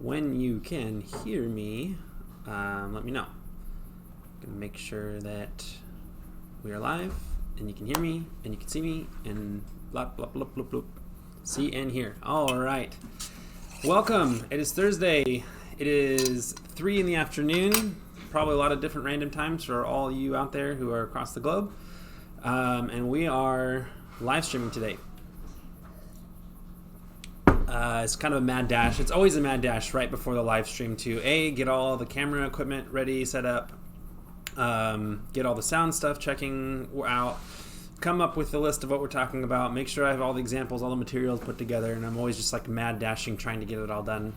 when you can hear me, let me know. I'm gonna make sure that we are live and you can hear me and you can see me and blah blah blah blah blah. See and hear. All right. Welcome. It is Thursday. It is 3 in the afternoon. Probably a lot of different random times for all you out there who are across the globe. And we are live streaming today. It's kind of a mad dash. It's always a mad dash right before the live stream to get all the camera equipment ready, set up, get all the sound stuff checking out, come up with the list of what we're talking about, make sure I have all the examples, all the materials put together, and I'm always just like mad dashing trying to get it all done.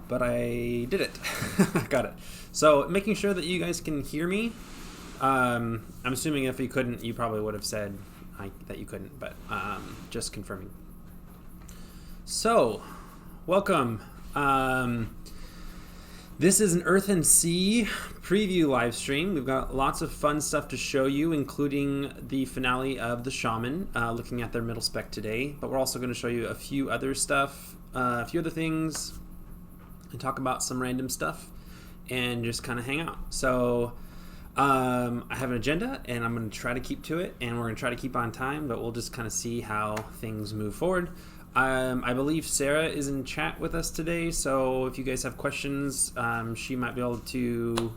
But I did it. I got it. So making sure that you guys can hear me. I'm assuming if you couldn't, you probably would have said that you couldn't, but just confirming. So, welcome. This is an Earth and Sea preview live stream. We've got lots of fun stuff to show you, including the finale of the Shaman, looking at their middle spec today. But we're also going to show you a few other stuff, a few other things, and talk about some random stuff, and just kind of hang out. So, I have an agenda, and I'm going to try to keep to it, and we're going to try to keep on time, but we'll just kind of see how things move forward. I believe Sarah is in chat with us today, so if you guys have questions, she might be able to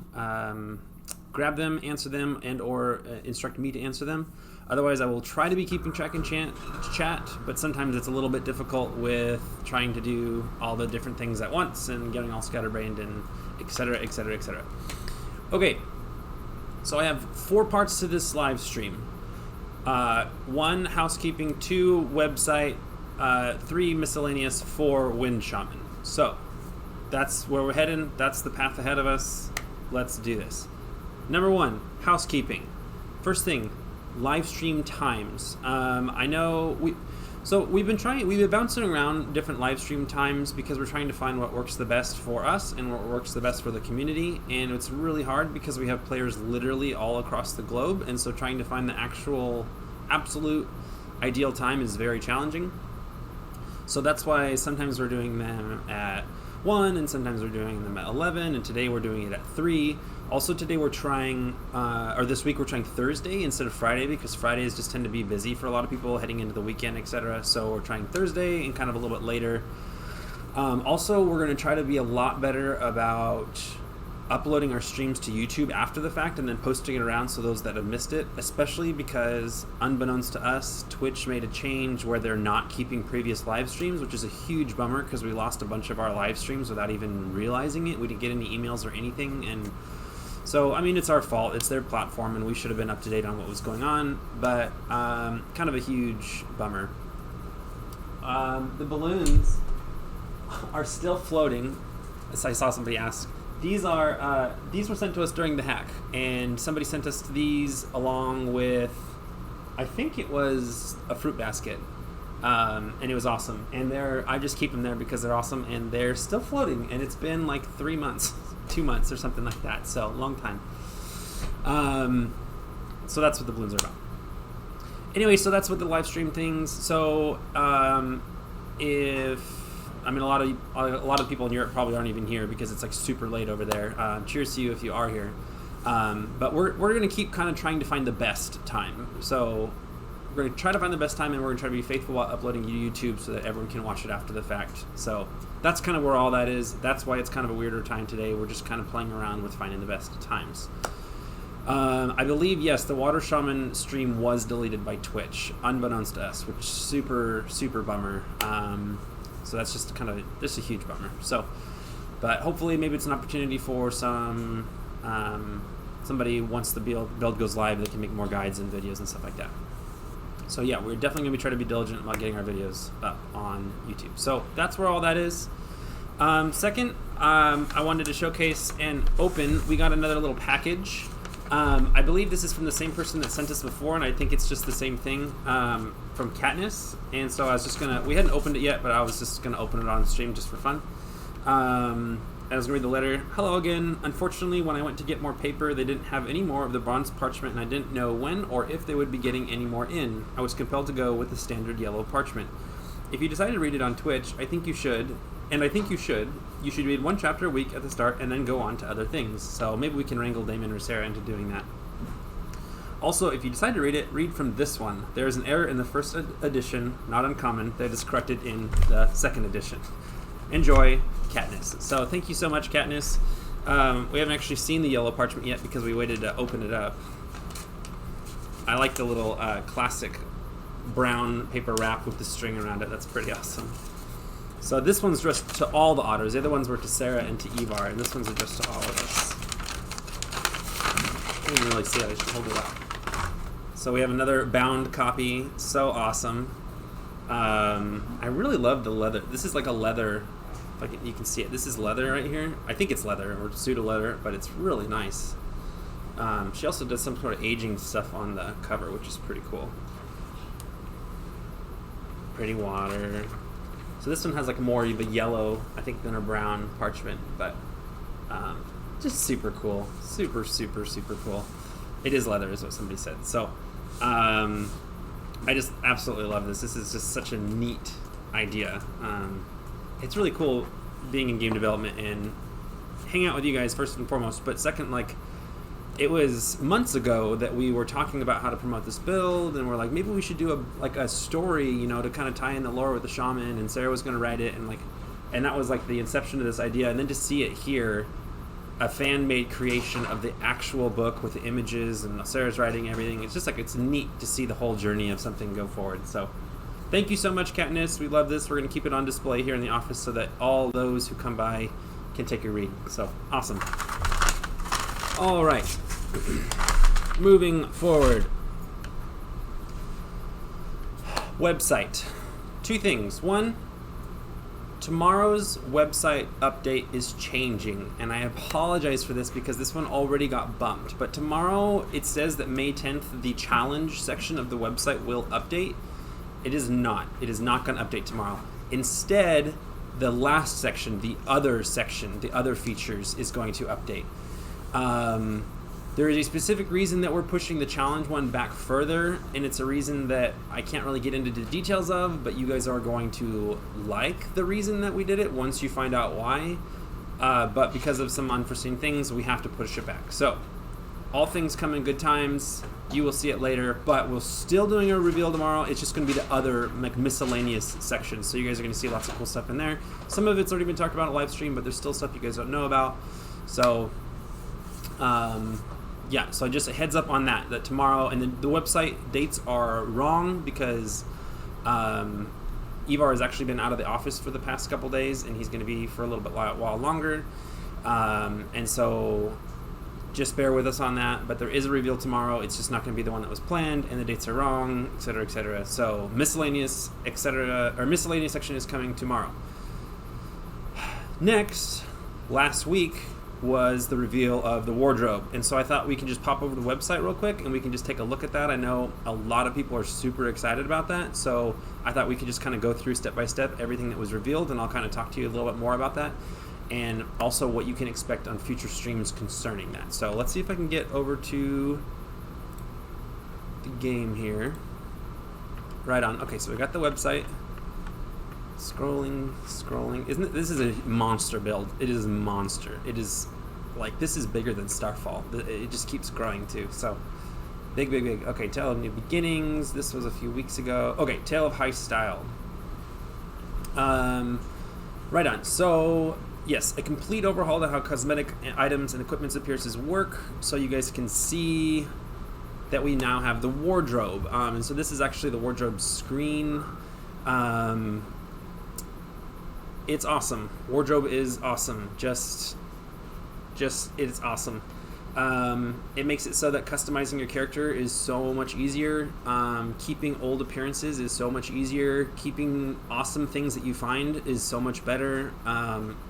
grab them, answer them, and or instruct me to answer them. Otherwise, I will try to be keeping track in chat, but sometimes it's a little bit difficult with trying to do all the different things at once and getting all scatterbrained and etc., etc., etc. Okay, so I have 4 parts to this live stream. 1, housekeeping, 2, website, 3, miscellaneous, 4, wind shaman. So that's where we're heading. That's the path ahead of us. Let's do this. Number 1, housekeeping. First thing, live stream times. I know we've been bouncing around different live stream times because we're trying to find what works the best for us and what works the best for the community, and it's really hard because we have players literally all across the globe, and so trying to find the absolute ideal time is very challenging. So that's why sometimes we're doing them at 1 and sometimes we're doing them at 11, and today we're doing it at 3. Also today we're trying, or this week we're trying Thursday instead of Friday because Fridays just tend to be busy for a lot of people heading into the weekend, etc. So we're trying Thursday and kind of a little bit later. Also, we're going to try to be a lot better about uploading our streams to YouTube after the fact and then posting it around so those that have missed it, especially because unbeknownst to us, Twitch made a change where they're not keeping previous live streams, which is a huge bummer because we lost a bunch of our live streams without even realizing it. We didn't get any emails or anything, and so I mean it's our fault. It's their platform and we should have been up to date on what was going on, but kind of a huge bummer. The balloons are still floating, as I saw somebody ask. These were sent to us during the hack, and somebody sent us these along with, I think it was a fruit basket, and it was awesome. And I just keep them there because they're awesome, and they're still floating, and it's been like 3 months, 2 months or something like that, so long time. So that's what the balloons are about. Anyway, so that's what the live stream things. So a lot of people in Europe probably aren't even here because it's like super late over there. Cheers to you if you are here. But we're going to keep kind of trying to find the best time. So we're going to try to find the best time, and we're going to try to be faithful while uploading to YouTube so that everyone can watch it after the fact. So that's kind of where all that is. That's why it's kind of a weirder time today. We're just kind of playing around with finding the best times. I believe, yes, the Water Shaman stream was deleted by Twitch, unbeknownst to us, which is super, super bummer. So that's just a huge bummer. So, but hopefully maybe it's an opportunity for somebody once the build goes live, they can make more guides and videos and stuff like that. So yeah, we're definitely going to be trying to be diligent about getting our videos up on YouTube. So that's where all that is. Second, I wanted to showcase and open, we got another little package. I believe this is from the same person that sent us before, and I think it's just the same thing from Katniss. And so I was just we hadn't opened it yet, but I was just gonna open it on stream just for fun. I was gonna read the letter. Hello again. Unfortunately, when I went to get more paper, they didn't have any more of the bronze parchment, and I didn't know when or if they would be getting any more in. I was compelled to go with the standard yellow parchment. If you decide to read it on Twitch, I think you should. And I think you should. You should read one chapter a week at the start and then go on to other things. So maybe we can wrangle Damon or Sarah into doing that. Also, if you decide to read it, read from this one. There is an error in the first edition, not uncommon, that is corrected in the second edition. Enjoy, Katniss. So thank you so much, Katniss. We haven't actually seen the yellow parchment yet because we waited to open it up. I like the little classic brown paper wrap with the string around it. That's pretty awesome. So this one's just to all the otters. The other ones were to Sarah and to Ivar, and this one's addressed to all of us. I didn't really see it. I should hold it up. So we have another bound copy. So awesome. I really love the leather. This is like a leather. If you can see it. This is leather right here. I think it's leather or pseudo leather, but it's really nice. She also does some sort of aging stuff on the cover, which is pretty cool. Pretty water. So this one has like more of a yellow, I think, than a brown parchment, but just super cool. Super, super, super cool. It is leather, is what somebody said. So I just absolutely love this. This is just such a neat idea. It's really cool being in game development and hanging out with you guys first and foremost, but second, like, it was months ago that we were talking about how to promote this build, and we're like, maybe we should do a story, you know, to kind of tie in the lore with the shaman, and Sarah was going to write it, and that was like the inception of this idea. And then to see it here, a fan-made creation of the actual book with the images and Sarah's writing everything, it's just like, it's neat to see the whole journey of something go forward. So thank you so much, Katniss. We love this. We're going to keep it on display here in the office so that all those who come by can take a read. So awesome. All right. Moving forward. Website. Two things. One, tomorrow's website update is changing, and I apologize for this because this one already got bumped. But tomorrow, it says that May 10th, the challenge section of the website will update. It is not. It is not going to update tomorrow. Instead, the last section, the other section, the other features, is going to update. There is a specific reason that we're pushing the challenge one back further, and it's a reason that I can't really get into the details of, but you guys are going to like the reason that we did it once you find out why. But because of some unforeseen things, we have to push it back. So, all things come in good times. You will see it later, but we're still doing a reveal tomorrow. It's just going to be the other like miscellaneous sections. So you guys are going to see lots of cool stuff in there. Some of it's already been talked about at Livestream, but there's still stuff you guys don't know about. So, yeah, so just a heads up on that tomorrow, and then the website dates are wrong because Ivar has actually been out of the office for the past couple days, and he's going to be for a little bit while longer, and so just bear with us on that. But there is a reveal tomorrow. It's just not going to be the one that was planned, and the dates are wrong, etc., etc. So miscellaneous, etc., or miscellaneous section is coming tomorrow. Next, last week was the reveal of the wardrobe, and so I thought we can just pop over to the website real quick and we can just take a look at that. I know a lot of people are super excited about that, so I thought we could just kind of go through step by step everything that was revealed, and I'll kind of talk to you a little bit more about that, and also what you can expect on future streams concerning that. So let's see if I can get over to the game here. Right on. Okay, so we got the website. Scrolling. Isn't it? This is a monster build. It is a monster. It is like, this is bigger than Starfall. It just keeps growing too. So big. Okay, Tale of New Beginnings. This was a few weeks ago. Okay, Tale of High Style. Right on. So yes, a complete overhaul to how cosmetic items and equipment appearances work. So you guys can see that we now have the wardrobe. And so this is actually the wardrobe screen. It's awesome. Wardrobe is awesome. Just it's awesome. It makes it so that customizing your character is so much easier. Keeping old appearances is so much easier. Keeping awesome things that you find is so much better.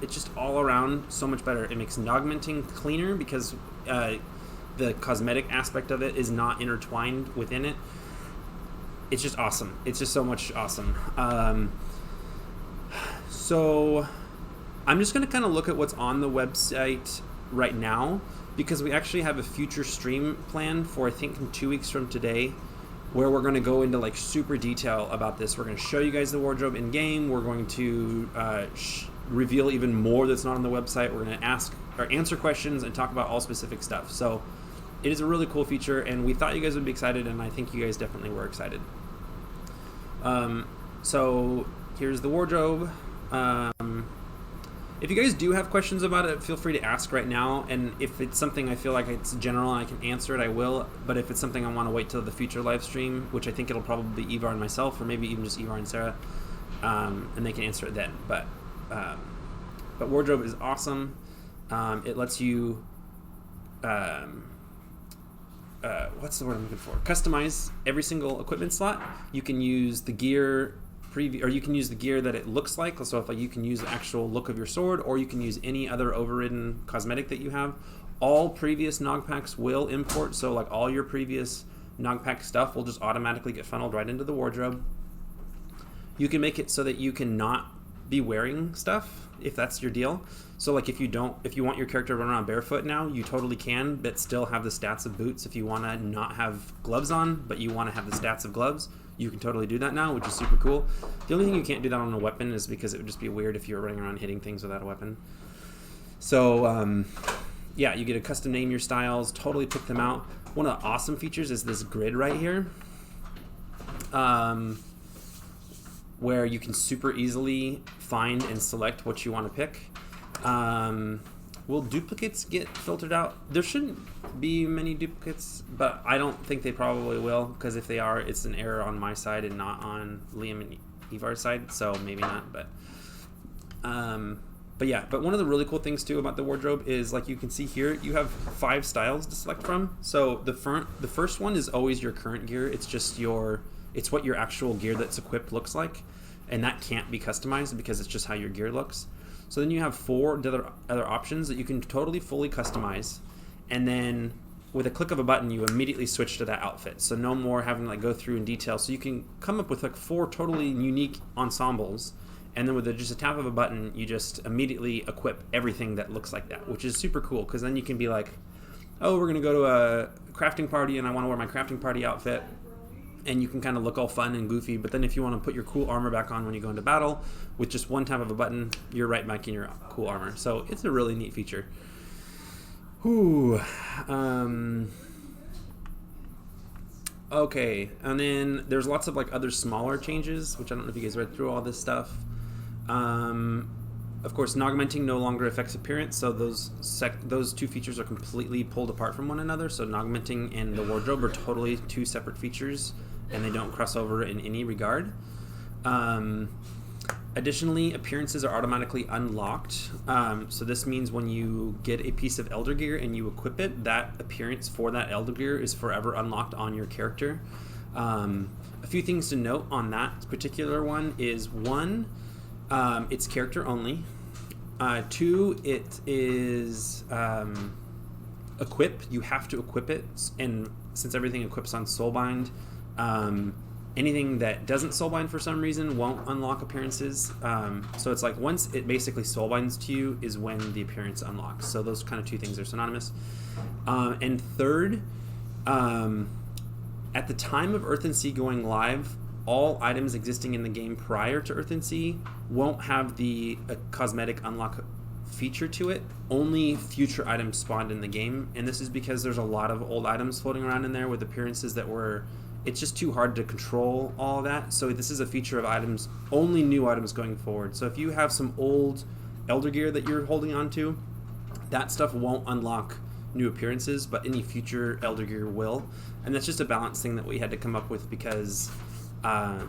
It's just all around so much better. It makes augmenting cleaner because the cosmetic aspect of it is not intertwined within it. It's just awesome. It's just so much awesome. So I'm just going to kind of look at what's on the website right now, because we actually have a future stream planned for, I think, in 2 weeks from today, where we're going to go into like super detail about this. We're going to show you guys the wardrobe in game. We're going to reveal even more that's not on the website. We're going to ask or answer questions and talk about all specific stuff. So it is a really cool feature, and we thought you guys would be excited, and I think you guys definitely were excited. So here's the wardrobe. If you guys do have questions about it, feel free to ask right now, and if it's something I feel like it's general and I can answer it, I will. But if it's something I want to wait till the future live stream, which I think it'll probably be Ivar and myself, or maybe even just Ivar and Sarah, and they can answer it then. But wardrobe is awesome. It lets you what's the word I'm looking for? Customize every single equipment slot. You can use the gear preview, or you can use the gear that it looks like. So if you can use the actual look of your sword, or you can use any other overridden cosmetic that you have. All previous Nog packs will import, so like all your previous Nog pack stuff will just automatically get funneled right into the wardrobe. You can make it so that you can not be wearing stuff if that's your deal. So like if you want your character to run around barefoot now, you totally can, but still have the stats of boots. If you want to not have gloves on, but you want to have the stats of gloves, you can totally do that now, which is super cool. The only thing you can't do that on a weapon is because it would just be weird if you were running around hitting things without a weapon. So yeah, you get to custom name your styles, totally pick them out. One of the awesome features is this grid right here, where you can super easily find and select what you want to pick. Will duplicates get filtered out? There shouldn't be many duplicates, but I don't think they probably will, because if they are, it's an error on my side and not on Liam and Ivar's side, so maybe not. But yeah, but one of the really cool things too about the wardrobe is, like you can see here, you have 5 styles to select from. So the first one is always your current gear. It's just it's what your actual gear that's equipped looks like, and that can't be customized because it's just how your gear looks. So then you have 4 other options that you can totally fully customize, and then with a click of a button you immediately switch to that outfit. So no more having to like go through in detail. So you can come up with like 4 totally unique ensembles, and then with just a tap of a button you just immediately equip everything that looks like that, which is super cool, because then you can be like, oh, we're gonna go to a crafting party and I want to wear my crafting party outfit, and you can kind of look all fun and goofy, but then if you want to put your cool armor back on when you go into battle, with just one tap of a button, you're right back in your cool armor. So it's a really neat feature. Whew. Okay, and then there's lots of like other smaller changes, which I don't know if you guys read through all this stuff. Of course, augmenting no longer affects appearance, so those 2 features are completely pulled apart from one another. So augmenting and the wardrobe are totally 2 separate features, and they don't cross over in any regard. Additionally, appearances are automatically unlocked. So this means when you get a piece of Elder Gear and you equip it, that appearance for that Elder Gear is forever unlocked on your character. A few things to note on that particular one is 1, it's character only. 2, it is equip. You have to equip it, and since everything equips on Soulbind, anything that doesn't Soulbind for some reason won't unlock appearances. So it's like once it basically Soulbinds to you is when the appearance unlocks. So those kind of 2 things are synonymous. And third, at the time of Earth and Sea going live, all items existing in the game prior to Earth and Sea won't have the cosmetic unlock feature to it. Only future items spawned in the game, and this is because there's a lot of old items floating around in there with appearances that it's just too hard to control all of that. So this is a feature of items, only new items going forward. So if you have some old Elder Gear that you're holding on to, that stuff won't unlock new appearances, but any future Elder Gear will. And that's just a balance thing that we had to come up with, because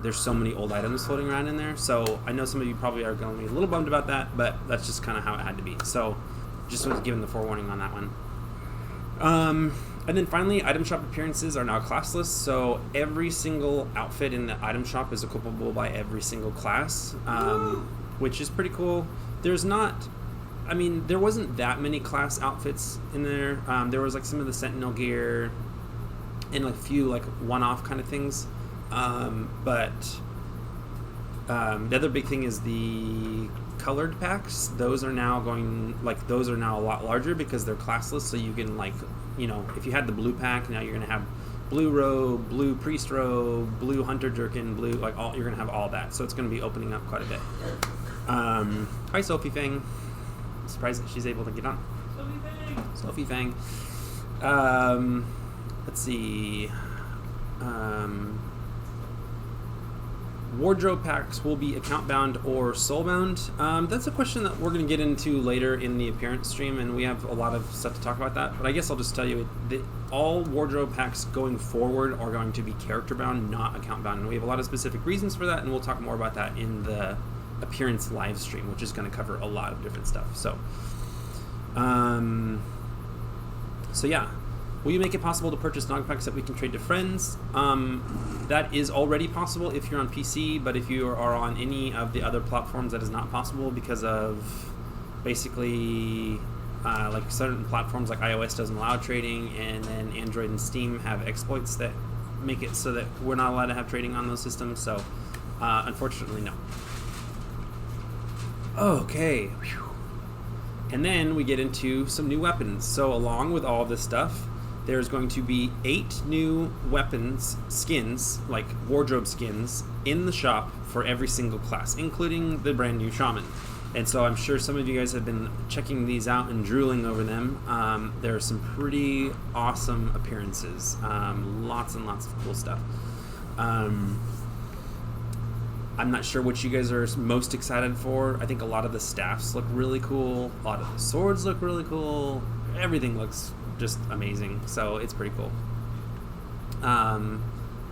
there's so many old items floating around in there. So I know some of you probably are going to be a little bummed about that, but that's just kind of how it had to be. So just was given the forewarning on that one. And then finally, item shop appearances are now classless. So every single outfit in the item shop is equipable by every single class, which is pretty cool. There wasn't that many class outfits in there. There was like some of the Sentinel gear and like a few like one-off kind of things. But the other big thing is the colored packs. Those are now a lot larger because they're classless. So you can if you had the blue pack, now you're gonna have blue robe, blue priest robe, blue hunter jerkin, blue you're gonna have all that. So it's gonna be opening up quite a bit. Hi, Sophie Fang. Surprised that she's able to get on. Sophie Fang. Let's see. Wardrobe packs will be account bound or soul bound. That's a question that we're going to get into later in the appearance stream, and we have a lot of stuff to talk about that. But I guess I'll just tell you that all wardrobe packs going forward are going to be character bound, not account bound. And we have a lot of specific reasons for that, and we'll talk more about that in the appearance live stream, which is going to cover a lot of different stuff. So yeah. Will you make it possible to purchase nog packs that we can trade to friends? That is already possible if you're on PC, but if you are on any of the other platforms, that is not possible because of basically like certain platforms like iOS doesn't allow trading, and then Android and Steam have exploits that make it so that we're not allowed to have trading on those systems. So unfortunately, no. Okay. Whew. And then we get into some new weapons. So along with all this stuff, there's going to be 8 new weapons, skins, like wardrobe skins, in the shop for every single class, including the brand new Shaman. And so I'm sure some of you guys have been checking these out and drooling over them. There are some pretty awesome appearances, lots and lots of cool stuff. I'm not sure what you guys are most excited for. I think a lot of the staffs look really cool. A lot of the swords look really cool. Everything looks just amazing. So it's pretty cool.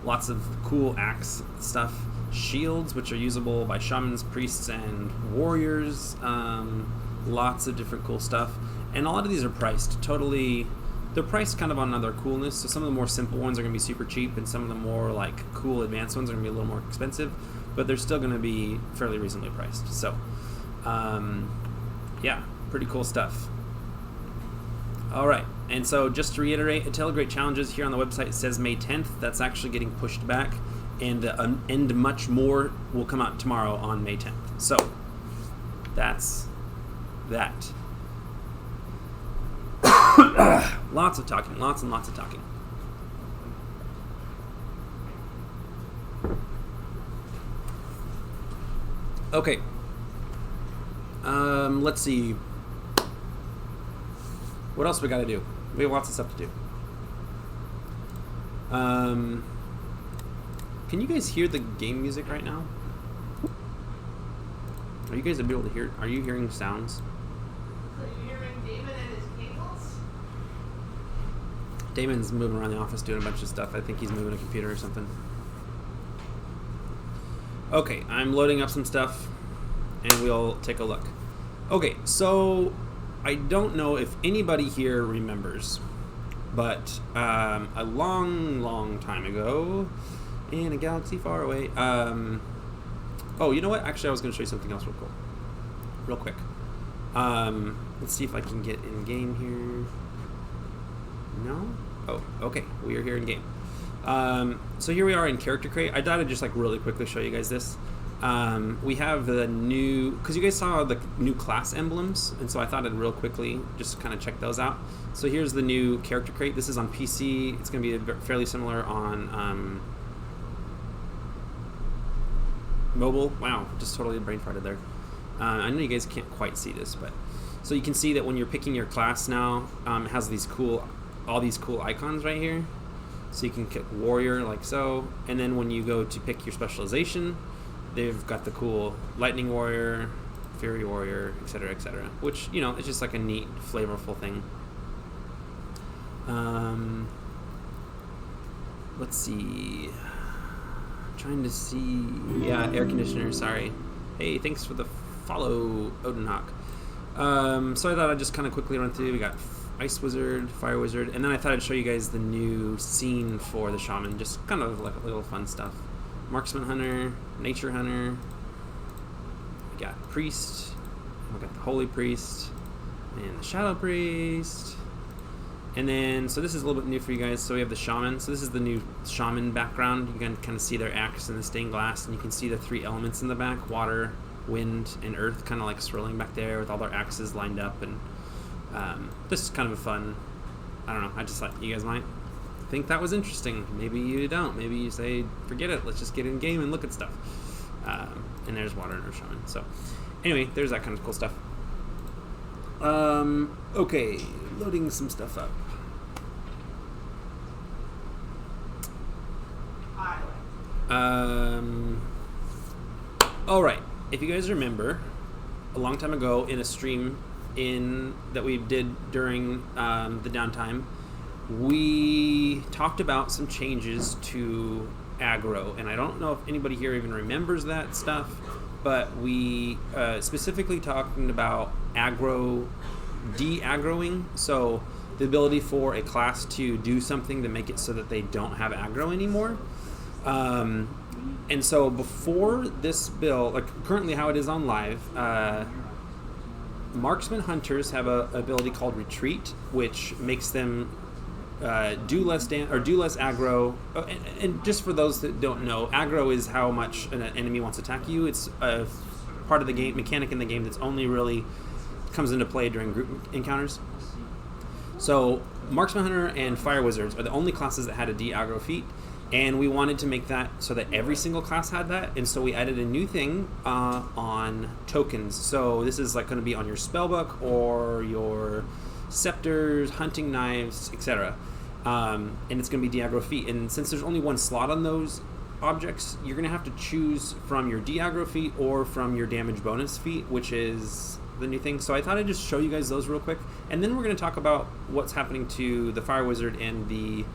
Lots of cool axe stuff. Shields, which are usable by shamans, priests, and warriors. Lots of different cool stuff. And a lot of these are priced totally. They're priced kind of on their coolness. So some of the more simple ones are going to be super cheap, and some of the more like cool advanced ones are going to be a little more expensive. But they're still going to be fairly reasonably priced. So, yeah, pretty cool stuff. All right, and so just to reiterate, Great Challenges here on the website says May 10th. That's actually getting pushed back, and much more will come out tomorrow on May 10th. So, that's that. Lots of talking, lots and lots of talking. Okay. Let's see. What else we got to do? We have lots of stuff to do. Can you guys hear the game music right now? Are you guys able to hear? Are you hearing sounds? Are you hearing Damon and his cables? Damon's moving around the office doing a bunch of stuff. I think he's moving a computer or something. Okay, I'm loading up some stuff, and we'll take a look. Okay, so I don't know if anybody here remembers, but a long, long time ago, in a galaxy far away, oh, you know what? Actually, I was going to show you something else real quick. Let's see if I can get in game here. No? Oh, okay. We are here in game. So here we are in Character Crate. I thought I'd just like really quickly show you guys this. We have the new, because you guys saw the new class emblems, and so I thought I'd real quickly just kind of check those out. So here's the new Character Crate. This is on PC. It's going to be fairly similar on mobile. Wow, just totally brain farted there. I know you guys can't quite see this, but so you can see that when you're picking your class now, it has all these cool icons right here. So you can pick warrior like so, and then when you go to pick your specialization, they've got the cool lightning warrior, fury warrior, etc., which, you know, it's just like a neat, flavorful thing. Let's see. Trying to see. Yeah, air conditioner. Sorry. Hey, thanks for the follow, Odinhawk. So I thought I'd just kind of quickly run through. We got Ice Wizard, Fire Wizard, and then I thought I'd show you guys the new scene for the Shaman, just kind of like a little fun stuff. Marksman Hunter, Nature Hunter, we got Priest, we got the Holy Priest, and the Shadow Priest, and then, so this is a little bit new for you guys, so we have the Shaman, so this is the new Shaman background. You can kind of see their axe in the stained glass, and you can see the 3 elements in the back, water, wind, and earth, kind of like swirling back there with all their axes lined up, and this is kind of a fun, I don't know, I just thought you guys might think that was interesting. Maybe you don't. Maybe you say, forget it, let's just get in game and look at stuff. And there's water and earth shaman. So Anyway, there's that kind of cool stuff. Okay, loading some stuff up. All right. If you guys remember, a long time ago in a stream that we did during the downtime, we talked about some changes to aggro, and I don't know if anybody here even remembers that stuff, but we specifically talking about aggro de-aggroing, so the ability for a class to do something to make it so that they don't have aggro anymore. And so before this build, like currently how it is on live, marksman hunters have a ability called retreat, which makes them do less aggro. And just for those that don't know, aggro is how much an enemy wants to attack you. It's a part of the game mechanic in the game that's only really comes into play during group encounters. So marksman hunter and fire wizards are the only classes that had a de-aggro feat. And we wanted to make that so that every single class had that, and so we added a new thing on tokens. So this is like going to be on your spellbook or your scepters, hunting knives, etc. And it's going to be de-aggro feat. And since there's only one slot on those objects, you're going to have to choose from your de-aggro feat or from your damage bonus feat, which is the new thing. So I thought I'd just show you guys those real quick, and then we're going to talk about what's happening to the fire wizard and the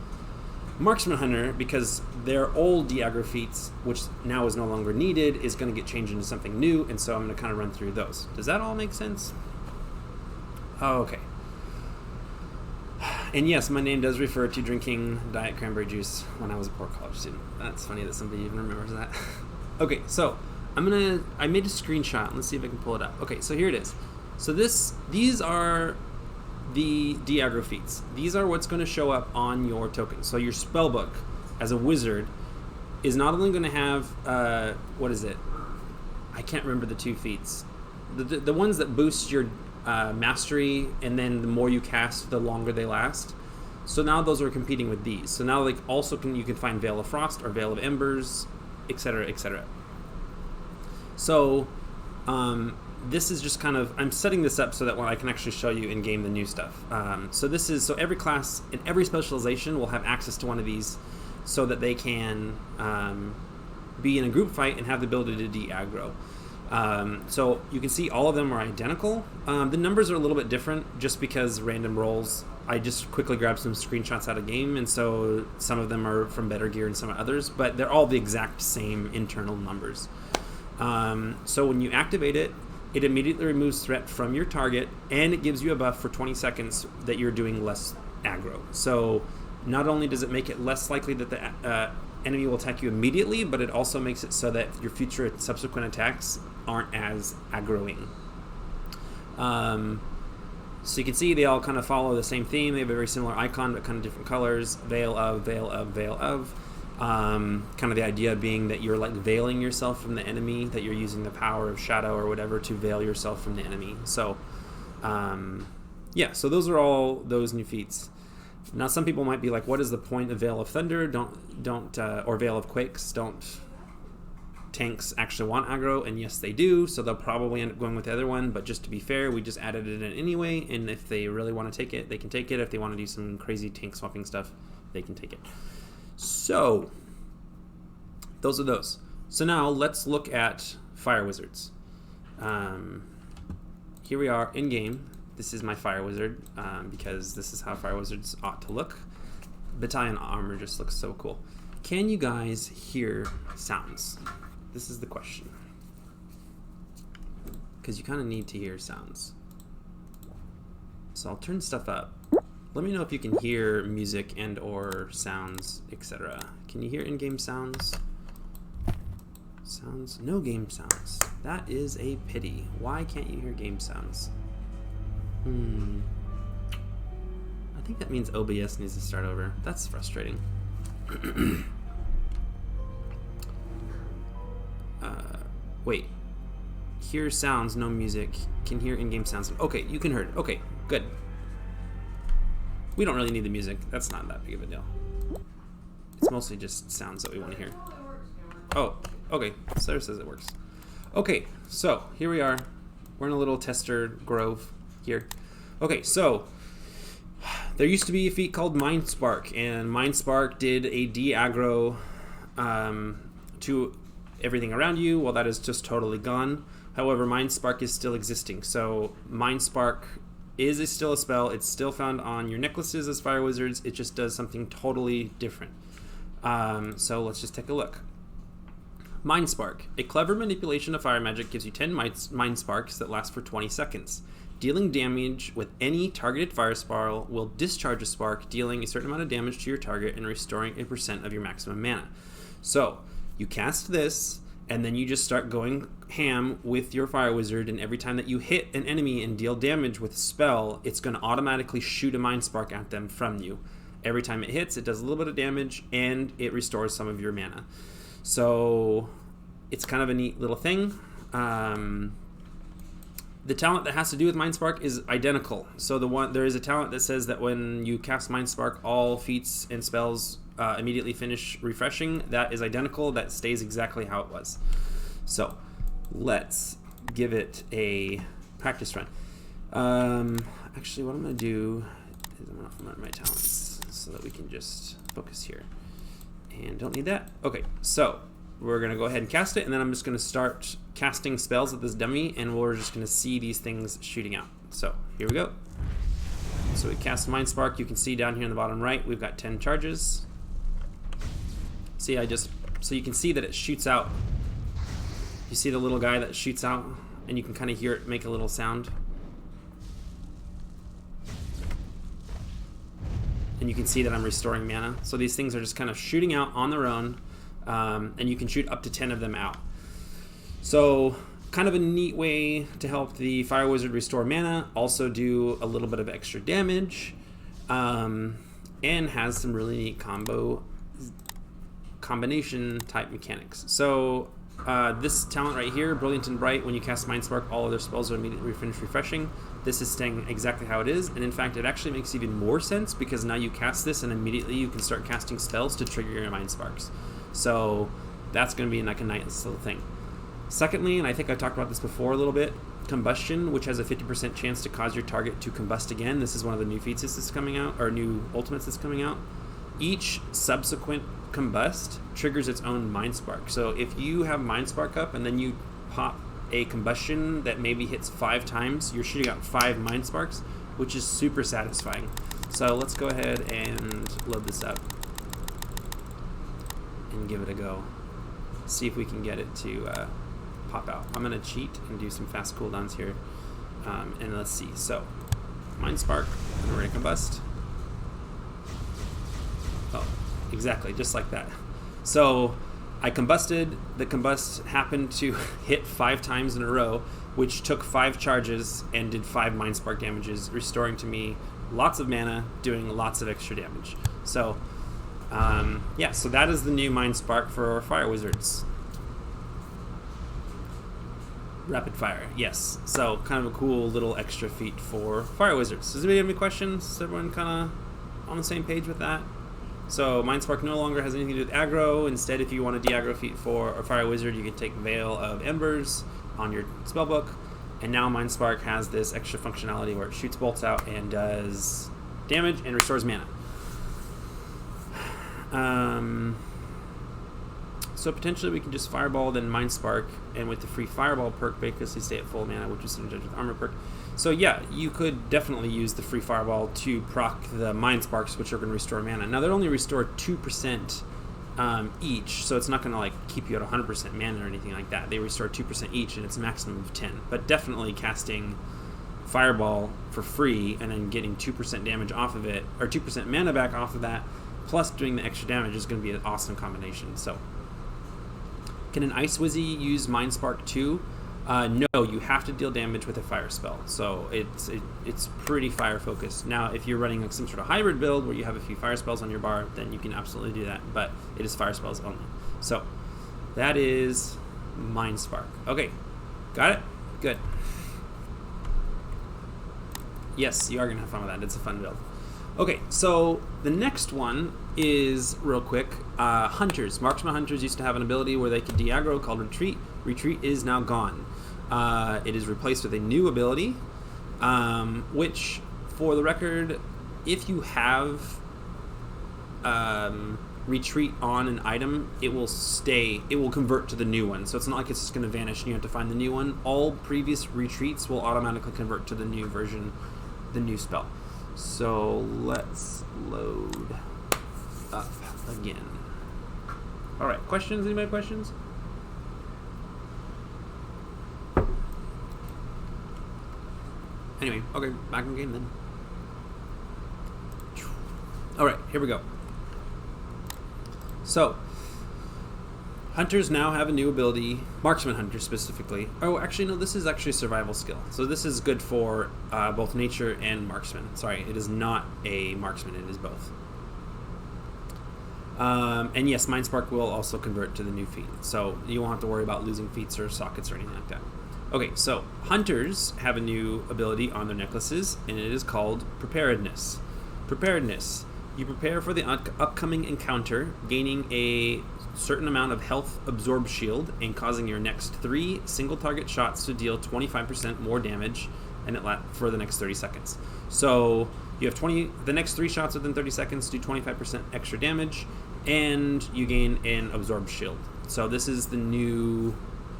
marksman hunter, because their old de-aggro feats, which now is no longer needed, is going to get changed into something new, and so I'm going to kind of run through those. Does that all make sense? Okay. And yes, my name does refer to drinking diet cranberry juice when I was a poor college student. That's funny that somebody even remembers that. Okay, so I made a screenshot. Let's see if I can pull it up. Okay, so here it is. So these are the de-aggro feats. These are what's going to show up on your token. So your spellbook as a wizard is not only going to have what is it? I can't remember the two feats. The ones that boost your mastery, and then the more you cast, the longer they last. So now those are competing with these. So now like also you can find Veil of Frost or Veil of Embers, etc., etc. So this is just kind of, I'm setting this up so that I can actually show you in game the new stuff. So every class and every specialization will have access to one of these, so that they can be in a group fight and have the ability to de-aggro. So you can see all of them are identical. The numbers are a little bit different just because random rolls. I just quickly grabbed some screenshots out of game, and so some of them are from Better Gear and some others, but they're all the exact same internal numbers. So when you activate it, it immediately removes threat from your target, and it gives you a buff for 20 seconds that you're doing less aggro. So not only does it make it less likely that the enemy will attack you immediately, but it also makes it so that your future subsequent attacks aren't as aggroing. So you can see they all kind of follow the same theme. They have a very similar icon, but kind of different colors. Veil of, veil of, veil of. Kind of the idea being that you're like veiling yourself from the enemy, that you're using the power of shadow or whatever to veil yourself from the enemy. So yeah, so those are all those new feats. Now some people might be like, what is the point of Veil of Thunder? Or Veil of Quakes? Don't tanks actually want aggro? And yes, they do, so they'll probably end up going with the other one, but just to be fair, we just added it in anyway, and if they really want to take it, they can take it. If they want to do some crazy tank swapping stuff, they can take it. So those are those. So now let's look at Fire Wizards. Here we are in game. This is my Fire Wizard, because this is how Fire Wizards ought to look. Battalion armor just looks so cool. Can you guys hear sounds? This is the question. Because you kind of need to hear sounds. So I'll turn stuff up. Let me know if you can hear music and or sounds, etc. Can you hear in-game sounds? Sounds? No game sounds. That is a pity. Why can't you hear game sounds? I think that means OBS needs to start over. That's frustrating. Wait. Hear sounds, no music. Can hear in-game sounds. Okay, you can hear it. Okay, good. We don't really need the music. That's not that big of a deal. It's mostly just sounds that we want to hear. Oh, okay. Sarah says it works. Okay, so here we are. We're in a little tester grove here. Okay, so there used to be a feat called Mind Spark, and Mind Spark did a de-aggro to everything around you. Well, that is just totally gone. However, Mind Spark is still existing. So Mind Spark is still a spell. It's still found on your necklaces as fire wizards. It just does something totally different. So let's just take a look. Mind Spark. A clever manipulation of fire magic gives you 10 Mind Sparks that last for 20 seconds. Dealing damage with any targeted fire spell will discharge a spark, dealing a certain amount of damage to your target and restoring a % of your maximum mana. So you cast this, and then you just start going ham with your fire wizard, and every time that you hit an enemy and deal damage with a spell, it's going to automatically shoot a Mind Spark at them from you. Every time it hits, it does a little bit of damage, and it restores some of your mana. So it's kind of a neat little thing. The talent that has to do with Mind Spark is identical. So there is a talent that says that when you cast Mind Spark, all feats and spells immediately finish refreshing. That is identical. That stays exactly how it was. So let's give it a practice run. Actually, what I'm going to do is I'm going to run my talents so that we can just focus here. And don't need that. Okay, so we're going to go ahead and cast it, and then I'm just going to start casting spells at this dummy, and we're just going to see these things shooting out. So here we go. So we cast Mind Spark. You can see down here in the bottom right, we've got 10 charges. See, so you can see that it shoots out. You see the little guy that shoots out, and you can kind of hear it make a little sound. And you can see that I'm restoring mana. So these things are just kind of shooting out on their own, and you can shoot up to 10 of them out. So kind of a neat way to help the fire wizard restore mana, also do a little bit of extra damage, and has some really neat combination type mechanics. So this talent right here, Brilliant and Bright, when you cast Mind Spark, all other spells are immediately finish refreshing. This is staying exactly how it is, and in fact it actually makes even more sense because now you cast this and immediately you can start casting spells to trigger your Mind Sparks. So that's going to be like a nice little thing. Secondly, and I think I talked about this before a little bit, Combustion, which has a 50% chance to cause your target to combust again. This is one of the new feats that's coming out, or new ultimates that's coming out. Each subsequent combust triggers its own Mind Spark. So if you have Mind Spark up and then you pop a combustion that maybe hits 5 times, you're shooting out 5 Mind Sparks, which is super satisfying. So let's go ahead and load this up and give it a go. See if we can get it to pop out. I'm going to cheat and do some fast cooldowns here. And let's see. So Mind Spark, and we're going to combust. Oh, exactly, just like that. So I combusted. The combust happened to hit 5 times in a row, which took 5 charges and did 5 Mind Spark damages, restoring to me lots of mana, doing lots of extra damage. So yeah, so that is the new Mind Spark for fire wizards. Rapid fire, yes. So kind of a cool little extra feat for fire wizards. Does anybody have any questions? Is everyone kind of on the same page with that? So Mind Spark no longer has anything to do with aggro. Instead, if you want a de-aggro feat for a fire wizard, you can take Veil of Embers on your spellbook. And now Mind Spark has this extra functionality where it shoots bolts out and does damage and restores mana. So potentially we can just Fireball, then Mind Spark, and with the free Fireball perk, basically stay at full mana, which is synergized with Armor perk. So yeah, you could definitely use the free Fireball to proc the Mind Sparks, which are going to restore mana. Now they only restore 2% each, so it's not going to like keep you at 100% mana or anything like that. They restore 2% each, and it's a maximum of 10. But definitely casting Fireball for free and then getting 2% damage off of it, or 2% mana back off of that, plus doing the extra damage is going to be an awesome combination. So, can an Ice Wizzy use Mind Spark too? No, you have to deal damage with a fire spell. So it's pretty fire focused. Now, if you're running like some sort of hybrid build where you have a few fire spells on your bar, then you can absolutely do that. But it is fire spells only. So that is Mind Spark. Okay, got it? Good. Yes, you are gonna have fun with that. It's a fun build. Okay, so the next one is, real quick, Hunters. Marksman Hunters used to have an ability where they could de-aggro called Retreat. Retreat is now gone. It is replaced with a new ability, which, for the record, if you have retreat on an item, it will convert to the new one. So it's not like it's just going to vanish and you have to find the new one. All previous retreats will automatically convert to the new version, the new spell. So let's load up again. All right, questions? Anybody have questions? Anyway, okay, back in the game then. All right, here we go. So, hunters now have a new ability, marksman hunters specifically. Oh, actually, no, this is actually a survival skill. So this is good for both nature and marksman. Sorry, it is not a marksman, it is both. And yes, Mind Spark will also convert to the new feat. So you won't have to worry about losing feats or sockets or anything like that. Okay, so hunters have a new ability on their necklaces, and it is called Preparedness. Preparedness. You prepare for the upcoming encounter, gaining a certain amount of health absorb shield and causing your next 3 single target shots to deal 25% more damage and for the next 30 seconds. So you have the next 3 shots within 30 seconds do 25% extra damage, and you gain an absorb shield. So this is the new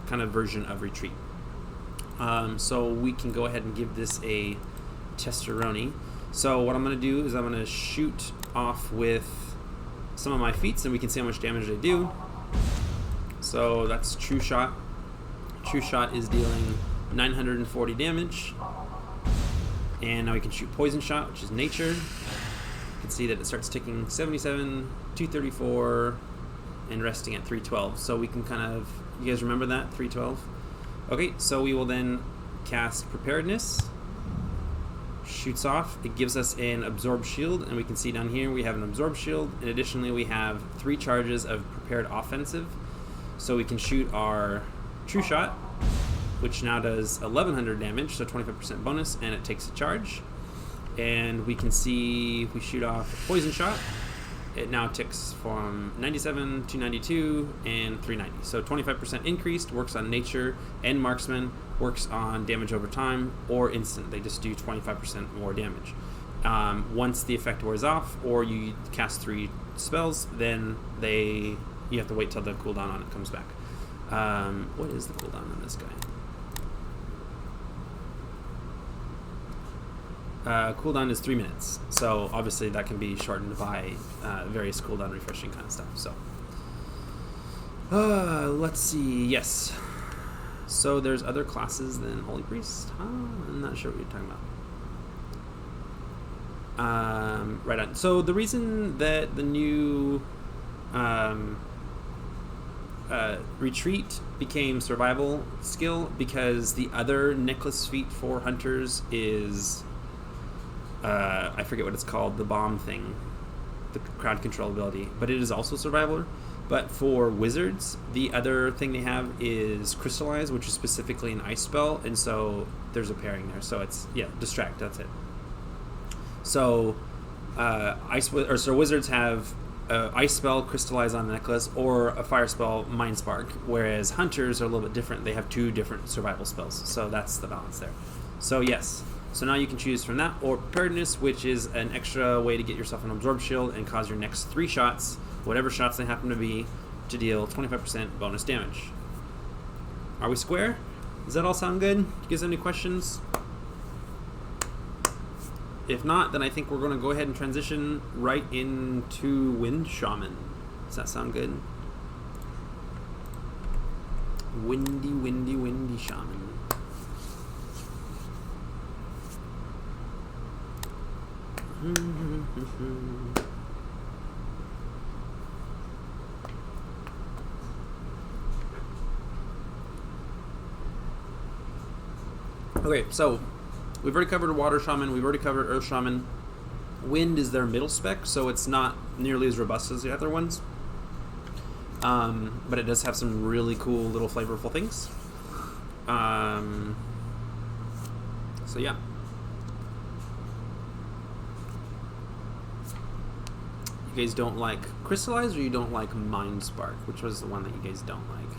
kind of version of retreat. So we can go ahead and give this a testeroni. So what I'm going to do is I'm going to shoot off with some of my feats, and we can see how much damage they do. So that's True Shot. True Shot is dealing 940 damage. And now we can shoot Poison Shot, which is nature. You can see that it starts ticking 77, 234, and resting at 312. So we can kind of, you guys remember that, 312? Okay, so we will then cast Preparedness. Shoots off. It gives us an absorb shield, and we can see down here we have an absorb shield, and additionally we have 3 charges of prepared offensive. So we can shoot our True Shot, which now does 1100 damage, so 25% bonus, and it takes a charge. And we can see if we shoot off Poison Shot, it now ticks from 97 to 92 and 390. So 25% increased, works on nature and marksman, works on damage over time or instant. They just do 25% more damage. Once the effect wears off or you cast 3 spells, then you have to wait till the cooldown on it comes back. What is the cooldown on this guy? Cooldown is 3 minutes, so obviously that can be shortened by various cooldown refreshing kind of stuff. So let's see. Yes, so there's other classes than Holy Priest. I'm not sure what you're talking about. Right on. So the reason that the new retreat became survival skill, because the other necklace feat for hunters is I forget what it's called, the bomb thing, the crowd control ability, but it is also survivor. But for wizards, the other thing they have is crystallize, which is specifically an ice spell, and so there's a pairing there. So it's distract. That's it. So wizards have ice spell, crystallize on the necklace, or a fire spell, mind spark. Whereas hunters are a little bit different. They have 2 different survival spells. So that's the balance there. So yes. So now you can choose from that or Preparedness, which is an extra way to get yourself an absorb shield and cause your next 3 shots, whatever shots they happen to be, to deal 25% bonus damage. Are we square? Does that all sound good? You guys have any questions? If not, then I think we're going to go ahead and transition right into Wind Shaman. Does that sound good? Windy, windy, windy Shaman. Okay, so we've already covered Water Shaman, we've already covered Earth Shaman. Wind is their middle spec, so it's not nearly as robust as the other ones. But it does have some really cool little flavorful things. So yeah. You guys don't like Crystallize, or you don't like Mind Spark? Which was the one that you guys don't like?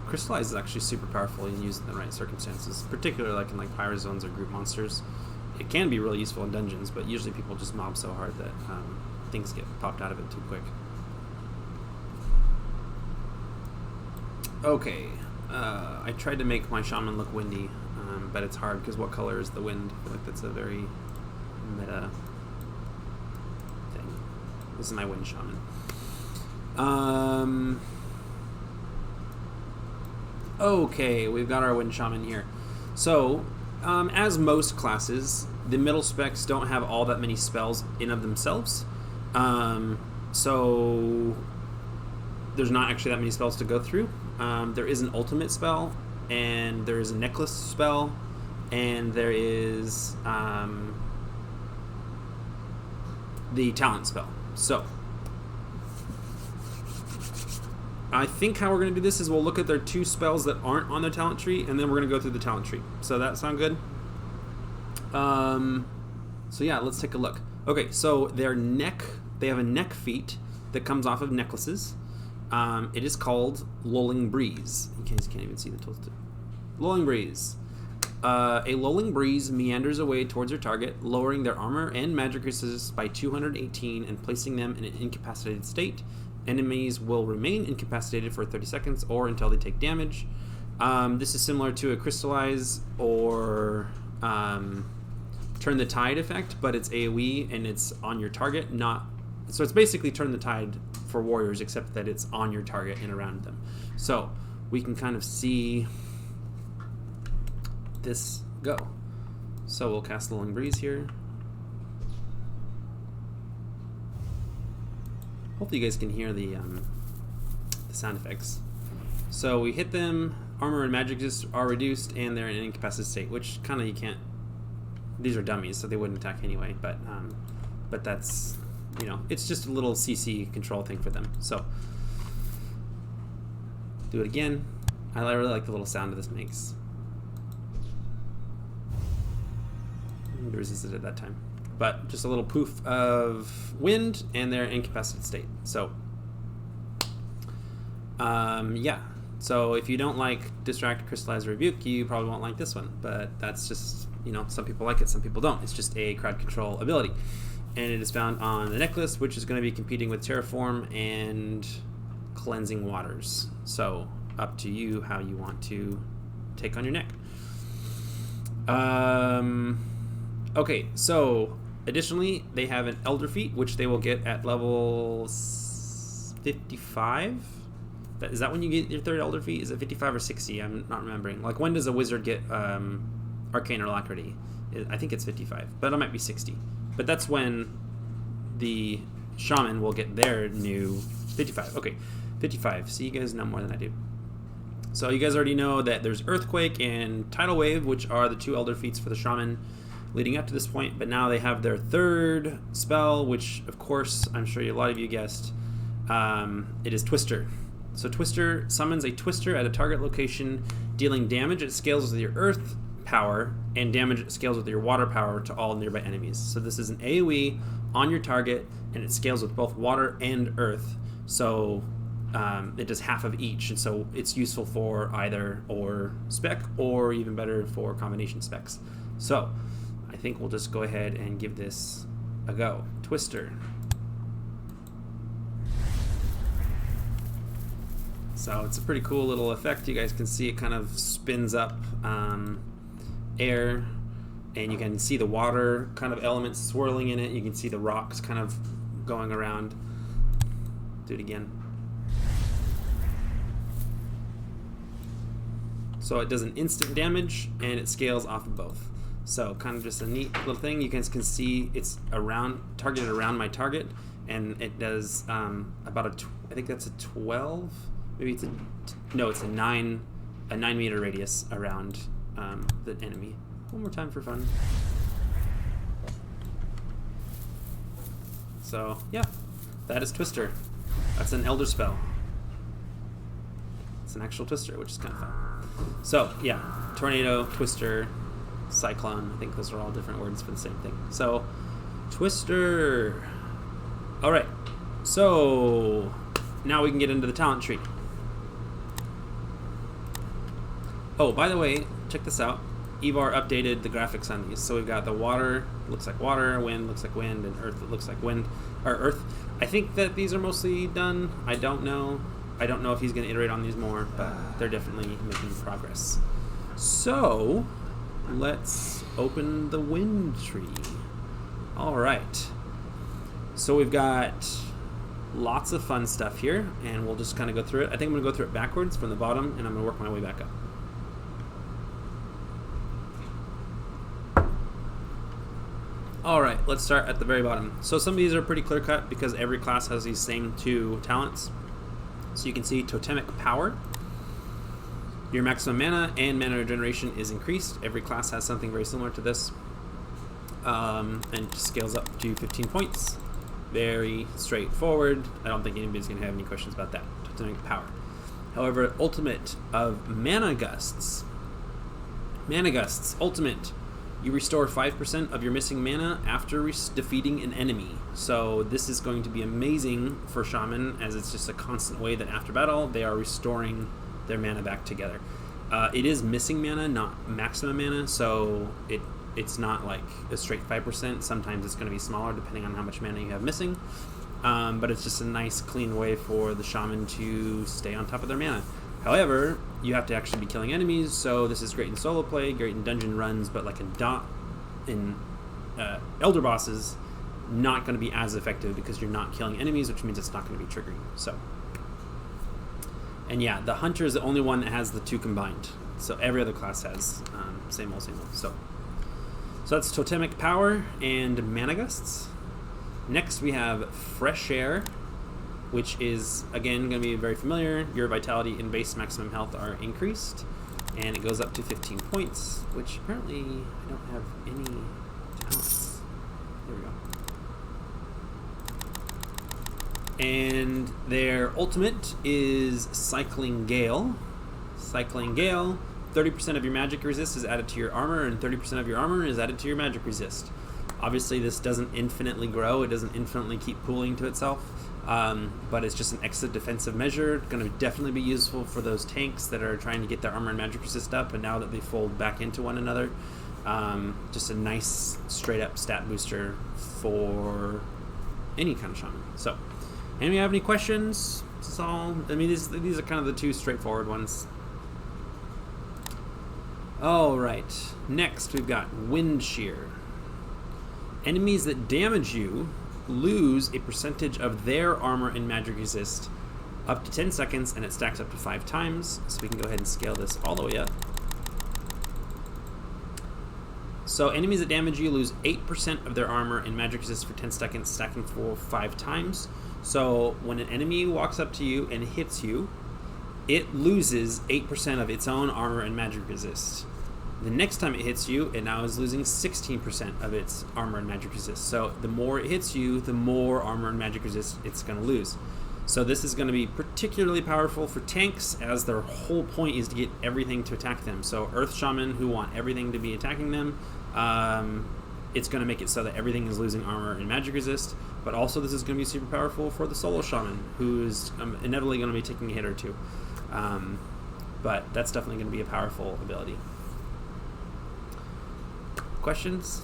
Crystallize is actually super powerful and used in the right circumstances, particularly like in like pyro zones or group monsters. It can be really useful in dungeons, but usually people just mob so hard that things get popped out of it too quick. Okay, I tried to make my Shaman look windy, but it's hard because what color is the wind? I feel like that's a very meta thing. This is my wind Shaman. Okay, we've got our wind Shaman here. So, as most classes, the middle specs don't have all that many spells in of themselves. So there's not actually that many spells to go through. There is an ultimate spell, and there is a necklace spell, and there is the talent spell. So I think how we're going to do this is we'll look at their 2 spells that aren't on their talent tree, and then we're going to go through the talent tree. So that sound good? So yeah, let's take a look. Okay, so their neck, they have a neck feat that comes off of necklaces. It is called Lulling Breeze. You guys can't even see the tools. Lulling Breeze. A lulling breeze meanders away towards their target, lowering their armor and magic resistance by 218 and placing them in an incapacitated state. Enemies will remain incapacitated for 30 seconds or until they take damage. This is similar to a Crystallize or Turn the Tide effect, but it's AoE and it's on your target, not... So it's basically Turn the Tide for warriors, except that it's on your target and around them. So we can kind of see this go. So we'll cast Lulling Breeze here. Hopefully you guys can hear the sound effects. So we hit them, armor and magic just are reduced, and they're in an incapacitated state, which kind of you can't... These are dummies, so they wouldn't attack anyway, but that's, you know, it's just a little CC control thing for them. So do it again. I really like the little sound this makes. I resisted it that time. But just a little poof of wind, and they're in incapacitated state. So, yeah. So if you don't like Distract, Crystallize, Rebuke, you probably won't like this one. But that's just, you know, some people like it, some people don't. It's just a crowd control ability. And it is found on the necklace, which is going to be competing with Terraform and Cleansing Waters. So up to you how you want to take on your neck. Okay, so additionally, they have an Elder Feat, which they will get at level 55. Is that when you get your 3rd Elder Feat? Is it 55 or 60? I'm not remembering. Like, when does a wizard get Arcane Alacrity? I think it's 55, but it might be 60. But that's when the Shaman will get their new 55. Okay, 55. So you guys know more than I do. So you guys already know that there's Earthquake and Tidal Wave, which are the 2 Elder Feats for the Shaman leading up to this point, but now they have their 3rd spell, which of course I'm sure a lot of you guessed. It is Twister. So Twister summons a Twister at a target location, dealing damage at scales with your earth power and damage at scales with your water power to all nearby enemies. So this is an AoE on your target, and it scales with both water and earth. So it does half of each, and so it's useful for either or spec, or even better for combination specs. So I think we'll just go ahead and give this a go. Twister. So it's a pretty cool little effect. You guys can see it kind of spins up air, and you can see the water kind of elements swirling in it. You can see the rocks kind of going around. Do it again. So it does an instant damage, and it scales off of both. So kind of just a neat little thing. You guys can see it's targeted around my target, and it does about I think that's a 12. Maybe it's it's a 9 meter radius around the enemy. One more time for fun. So yeah, that is Twister. That's an Elder spell. It's an actual Twister, which is kind of fun. So yeah, Tornado, Twister, Cyclone. I think those are all different words for the same thing. So Twister. All right. So now we can get into the talent tree. Oh, by the way, check this out. Evar updated the graphics on these. So we've got the water, looks like water, wind looks like wind, and earth, it looks like wind, or earth. I think that these are mostly done. I don't know. I don't know if he's going to iterate on these more, but they're definitely making progress. So, let's open the wind tree. All right. So we've got lots of fun stuff here, and we'll just kind of go through it. I think I'm going to go through it backwards from the bottom, and I'm going to work my way back up. All right, let's start at the very bottom. So some of these are pretty clear-cut because every class has these same two talents. So you can see Totemic Power. Your maximum mana and mana regeneration is increased. Every class has something very similar to this. And it scales up to 15 points. Very straightforward. I don't think anybody's going to have any questions about that. Totemic Power. However, Ultimate of Mana Gusts. Mana Gusts, Ultimate. You restore 5% of your missing mana after defeating an enemy. So this is going to be amazing for Shaman, as it's just a constant way that after battle they are restoring their mana back together. It is missing mana, not maximum mana, so it's not like a straight 5%. Sometimes it's going to be smaller depending on how much mana you have missing. But it's just a nice clean way for the Shaman to stay on top of their mana. However, you have to actually be killing enemies, so this is great in solo play, great in dungeon runs, but like in Elder Bosses, not going to be as effective because you're not killing enemies, which means it's not going to be triggering. So, and yeah, the Hunter is the only one that has the two combined. So every other class has same old, same old. So that's Totemic Power and Mana Gusts. Next we have Fresh Air, which is, again, going to be very familiar. Your vitality and base maximum health are increased, and it goes up to 15 points, which apparently I don't have any talents. There we go. And their ultimate is Cycling Gale. Cycling Gale, 30% of your magic resist is added to your armor, and 30% of your armor is added to your magic resist. Obviously, this doesn't infinitely grow. It doesn't infinitely keep pooling to itself. But it's just an extra defensive measure. Going to definitely be useful for those tanks that are trying to get their armor and magic resist up, and now that they fold back into one another, just a nice straight up stat booster for any kind of shaman. So, anybody have any questions? This is all. I mean, these are kind of the two straightforward ones. All right. Next, we've got Wind Shear. Enemies that damage you lose a percentage of their armor and magic resist up to 10 seconds, and it stacks up to 5 times. So we can go ahead and scale this all the way up. So enemies that damage you lose 8% of their armor and magic resist for 10 seconds, stacking for 5 times. So when an enemy walks up to you and hits you, it loses 8% of its own armor and magic resist. The next time it hits you, it now is losing 16% of its armor and magic resist. So the more it hits you, the more armor and magic resist it's going to lose. So this is going to be particularly powerful for tanks, as their whole point is to get everything to attack them. So Earth Shaman, who want everything to be attacking them, it's going to make it so that everything is losing armor and magic resist. But also this is going to be super powerful for the solo Shaman, who's inevitably going to be taking a hit or two. But that's definitely going to be a powerful ability. Questions?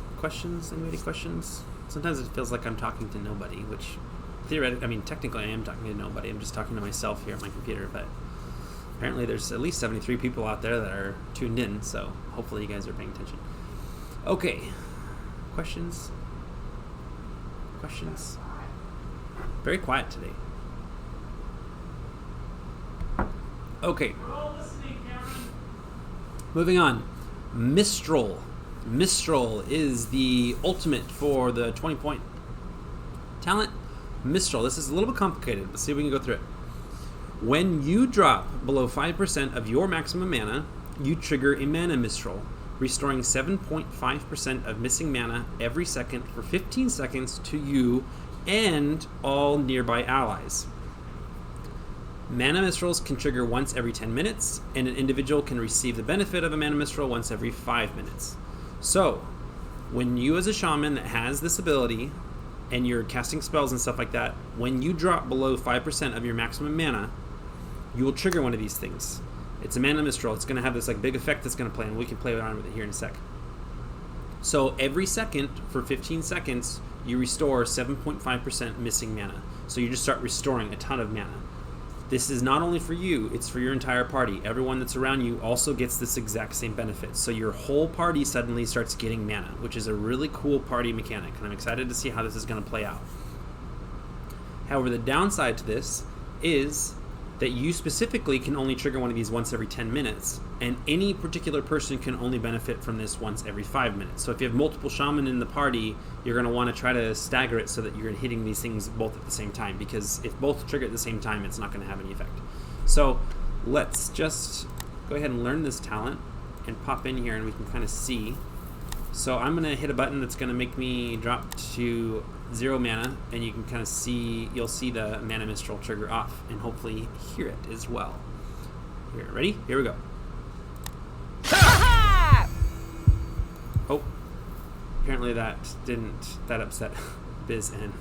Anybody questions? Sometimes it feels like I'm talking to nobody, which theoretically, I mean, technically I am talking to nobody. I'm just talking to myself here at my computer, but apparently there's at least 73 people out there that are tuned in, so hopefully you guys are paying attention. Okay. Questions? Very quiet today. Okay. We're all listening, Cameron. Moving on. Mistral. Mistral is the ultimate for the 20-point talent. Mistral. This is a little bit complicated. Let's see if we can go through it. When you drop below 5% of your maximum mana, you trigger a mana Mistral, restoring 7.5% of missing mana every second for 15 seconds to you and all nearby allies. Mana Mistrals can trigger once every 10 minutes, and an individual can receive the benefit of a Mana Mistral once every 5 minutes. So, when you as a shaman that has this ability, and you're casting spells and stuff like that, when you drop below 5% of your maximum mana, you will trigger one of these things. It's a mana Mistral. It's going to have this like big effect that's going to play, and we can play around with it here in a sec. So every second for 15 seconds, you restore 7.5% missing mana. So you just start restoring a ton of mana. This is not only for you, it's for your entire party. Everyone that's around you also gets this exact same benefit. So your whole party suddenly starts getting mana, which is a really cool party mechanic, and I'm excited to see how this is going to play out. However, the downside to this is that you specifically can only trigger one of these once every 10 minutes, and any particular person can only benefit from this once every 5 minutes. So if you have multiple Shaman in the party, you're going to want to try to stagger it so that you're hitting these things both at the same time, because if both trigger at the same time, it's not going to have any effect. So let's just go ahead and learn this talent and pop in here and we can kind of see. So I'm going to hit a button that's going to make me drop to 0 mana, and you can kind of see, you'll see the Mana Mistral trigger off, and hopefully hear it as well. Here, ready? Here we go. Oh, apparently that upset Biz and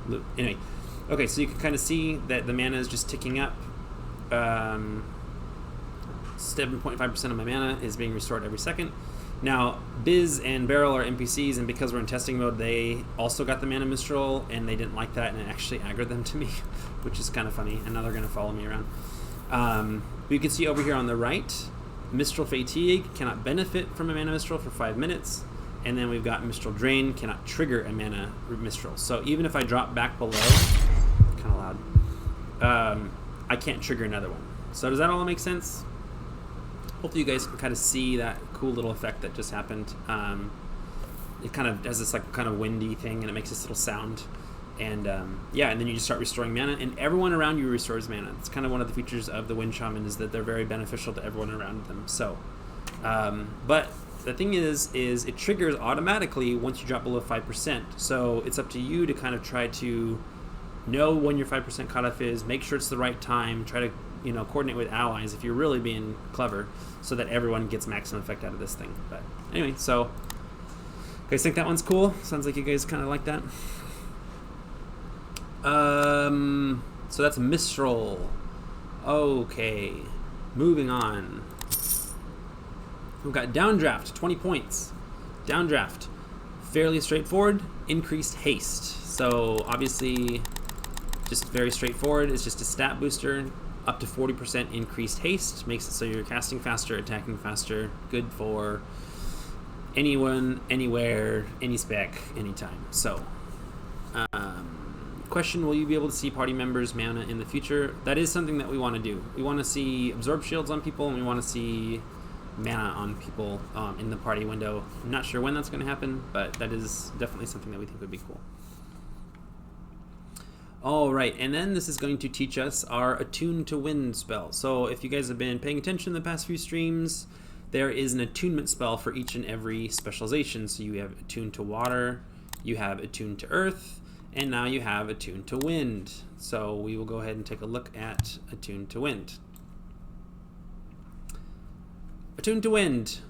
Luke. Anyway, okay, so you can kind of see that the mana is just ticking up. 7.5% of my mana is being restored every second. Now, Biz and Beryl are NPCs, and because we're in testing mode, they also got the Mana Mistral, and they didn't like that, and it actually aggroed them to me, which is kind of funny, and now they're going to follow me around. But you can see over here on the right, Mistral Fatigue cannot benefit from a Mana Mistral for 5 minutes, and then we've got Mistral Drain cannot trigger a Mana Mistral. So even if I drop back below, kind of loud, I can't trigger another one. So does that all make sense? Hopefully you guys can kind of see that cool little effect that just happened. It kind of has this like kind of windy thing, and it makes this little sound. And yeah, and then you just start restoring mana, and everyone around you restores mana. It's kind of one of the features of the Wind Shaman, is that they're very beneficial to everyone around them. So, but the thing is it triggers automatically once you drop below 5%. So it's up to you to kind of try to know when your 5% cutoff is, make sure it's the right time, try to coordinate with allies if you're really being clever, so that everyone gets maximum effect out of this thing. But anyway, so you guys think that one's cool? Sounds like you guys kind of like that. So that's Mistral. Okay, moving on. We've got Downdraft, 20 points. Downdraft, fairly straightforward, increased haste. So obviously, just very straightforward. It's just a stat booster. Up to 40% increased haste, makes it so you're casting faster, attacking faster, good for anyone, anywhere, any spec, anytime. So, question, will you be able to see party members' mana in the future? That is something that we want to do. We want to see absorb shields on people, and we want to see mana on people in the party window. I'm not sure when that's going to happen, but that is definitely something that we think would be cool. All right, and then this is going to teach us our Attune to Wind spell. So if you guys have been paying attention the past few streams, there is an attunement spell for each and every specialization. So you have Attune to Water, you have Attune to Earth, and now you have Attune to Wind. So we will go ahead and take a look at Attune to Wind. Attune to Wind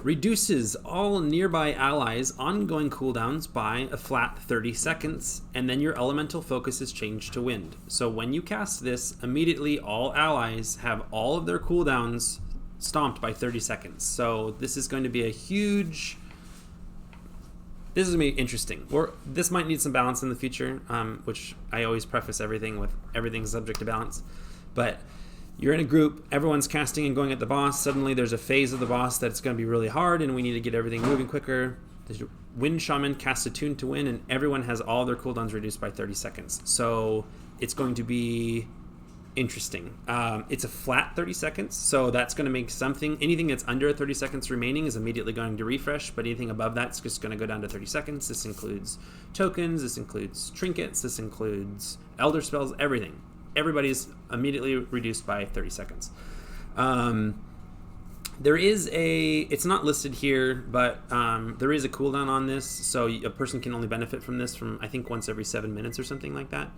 reduces all nearby allies' ongoing cooldowns by a flat 30 seconds, and then your elemental focus is changed to wind. So when you cast this, immediately all allies have all of their cooldowns stomped by 30 seconds. So this is going to be a huge... This is going to be interesting. This might need some balance in the future, which I always preface everything with everything's subject to balance. But you're in a group, everyone's casting and going at the boss. Suddenly there's a phase of the boss that's going to be really hard, and we need to get everything moving quicker. The Wind Shaman casts Attune to Wind, and everyone has all their cooldowns reduced by 30 seconds. So it's going to be interesting. It's a flat 30 seconds, so that's going to make anything that's under 30 seconds remaining is immediately going to refresh, but anything above that's just going to go down to 30 seconds. This includes tokens, this includes trinkets, this includes elder spells, everything. Everybody's immediately reduced by 30 seconds. There is it's not listed here, but there is a cooldown on this, so a person can only benefit from this from, I think, once every 7 minutes or something like that.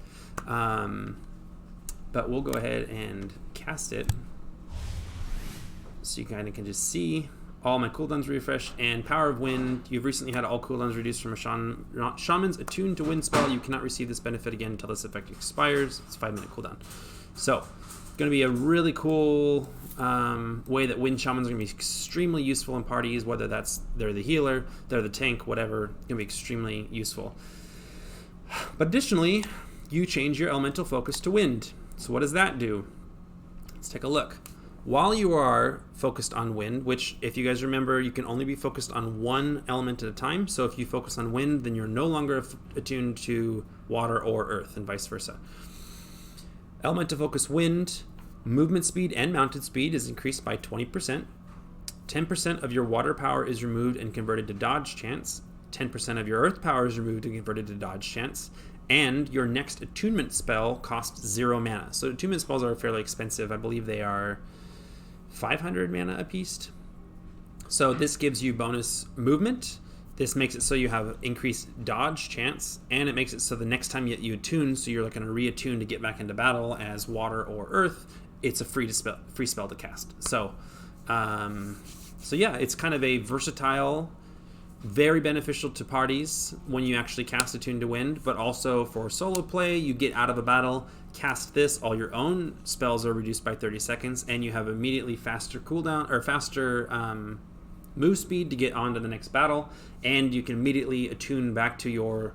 But we'll go ahead and cast it so you kind of can just see all my cooldowns refresh. And Power of Wind, you've recently had all cooldowns reduced from a Shaman's Attune to Wind spell. You cannot receive this benefit again until this effect expires. It's a 5-minute cooldown. So going to be a really cool way that Wind Shamans are going to be extremely useful in parties, whether they're the healer, they're the tank, whatever. It's going to be extremely useful. But additionally, you change your elemental focus to wind. So what does that do? Let's take a look. While you are focused on wind, which if you guys remember, you can only be focused on one element at a time. So if you focus on wind, then you're no longer attuned to water or earth, and vice versa. Elemental focus wind, movement speed and mounted speed is increased by 20%. 10% of your water power is removed and converted to dodge chance. 10% of your earth power is removed and converted to dodge chance. And your next attunement spell costs 0 mana. So attunement spells are fairly expensive. I believe they are 500 mana apiece. So this gives you bonus movement. This makes it so you have increased dodge chance, and it makes it so the next time you attune, so you're going to reattune to get back into battle as water or earth, it's a free spell to cast. So yeah, it's kind of a versatile, very beneficial to parties when you actually cast Attune to Wind, but also for solo play, you get out of a battle, cast this, all your own spells are reduced by 30 seconds, and you have immediately faster cooldown, or faster move speed to get on to the next battle, and you can immediately attune back to your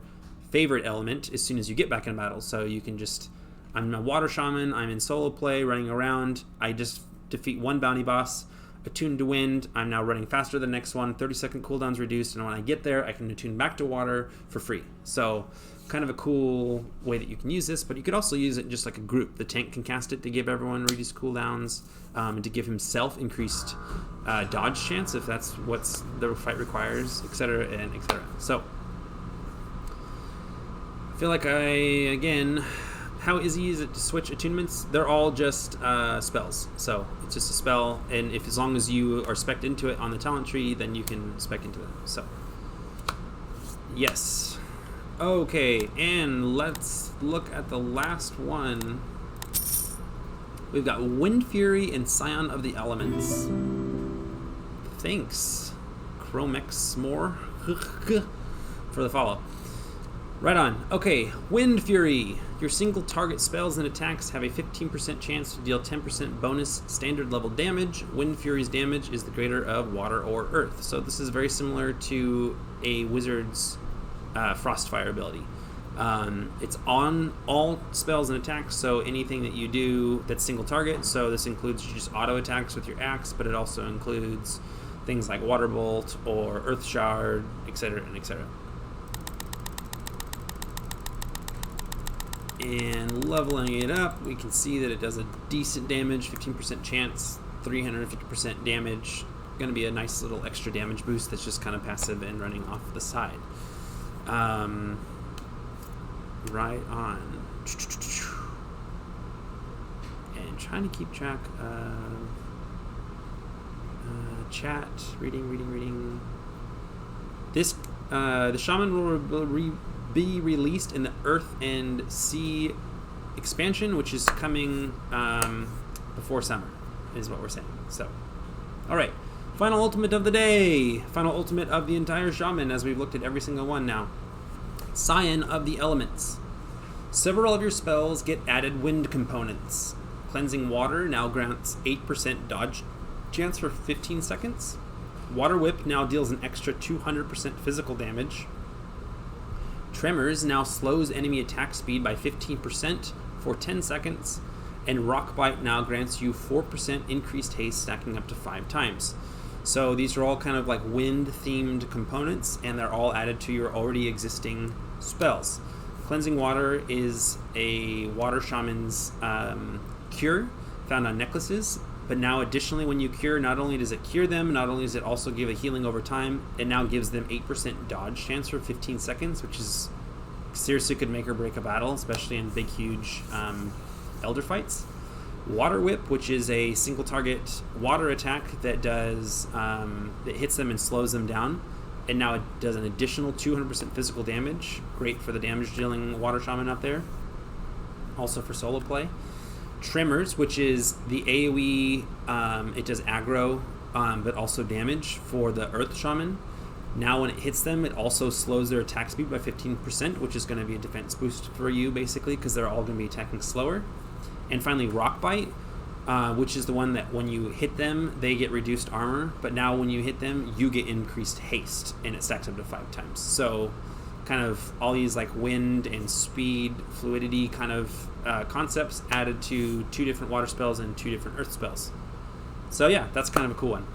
favorite element as soon as you get back in battle. So you can just, I'm a water shaman, I'm in solo play, running around, I just defeat one bounty boss, attune to wind, I'm now running faster than the next one, 30-second cooldown's reduced, and when I get there, I can attune back to water for free. So kind of a cool way that you can use this, but you could also use it just like a group. The tank can cast it to give everyone reduced cooldowns, and to give himself increased dodge chance if that's what the fight requires, etc. and etc. So I feel like again, how easy is it to switch attunements? They're all just spells. So it's just a spell, and as long as you are spec'd into it on the talent tree, then you can spec into it. So yes. Okay, and let's look at the last one. We've got Wind Fury and Scion of the Elements. Thanks, Chromex more for the follow. Right on. Okay, Wind Fury. Your single target spells and attacks have a 15% chance to deal 10% bonus standard level damage. Wind Fury's damage is the greater of water or earth. So this is very similar to a wizard's Frostfire ability. It's on all spells and attacks, so anything that you do that's single target. So this includes just auto attacks with your axe, but it also includes things like Water Bolt or Earth Shard, etc. and etc. And leveling it up, we can see that it does a decent damage, 15% chance, 350% damage. Going to be a nice little extra damage boost that's just kind of passive and running off the side. Right on. And trying to keep track of chat. Reading. This the Shaman will be released in the Earth and Sea expansion, which is coming before summer, is what we're saying. So, all right. Final ultimate of the day. Final ultimate of the entire Shaman, as we've looked at every single one now. Scion of the Elements. Several of your spells get added wind components. Cleansing Water now grants 8% dodge chance for 15 seconds. Water Whip now deals an extra 200% physical damage. Tremors now slows enemy attack speed by 15% for 10 seconds. And Rock Bite now grants you 4% increased haste, stacking up to 5 times. So these are all kind of like wind-themed components, and they're all added to your already existing spells. Cleansing Water is a water shaman's cure found on necklaces, but now additionally when you cure, not only does it cure them, not only does it also give a healing over time, it now gives them 8% dodge chance for 15 seconds, which is seriously could make or break a battle, especially in big, huge elder fights. Water Whip, which is a single target water attack that does that hits them and slows them down, and now it does an additional 200% physical damage. Great for the damage dealing water shaman out there. Also for solo play. Tremors, which is the AoE, it does aggro but also damage for the earth shaman. Now when it hits them, it also slows their attack speed by 15%, which is going to be a defense boost for you basically, because they're all going to be attacking slower. And finally, Rock Bite, which is the one that when you hit them, they get reduced armor, but now when you hit them, you get increased haste, and it stacks up to 5 times. So kind of all these like wind and speed, fluidity kind of concepts added to 2 different water spells and 2 different earth spells. So yeah, that's kind of a cool one.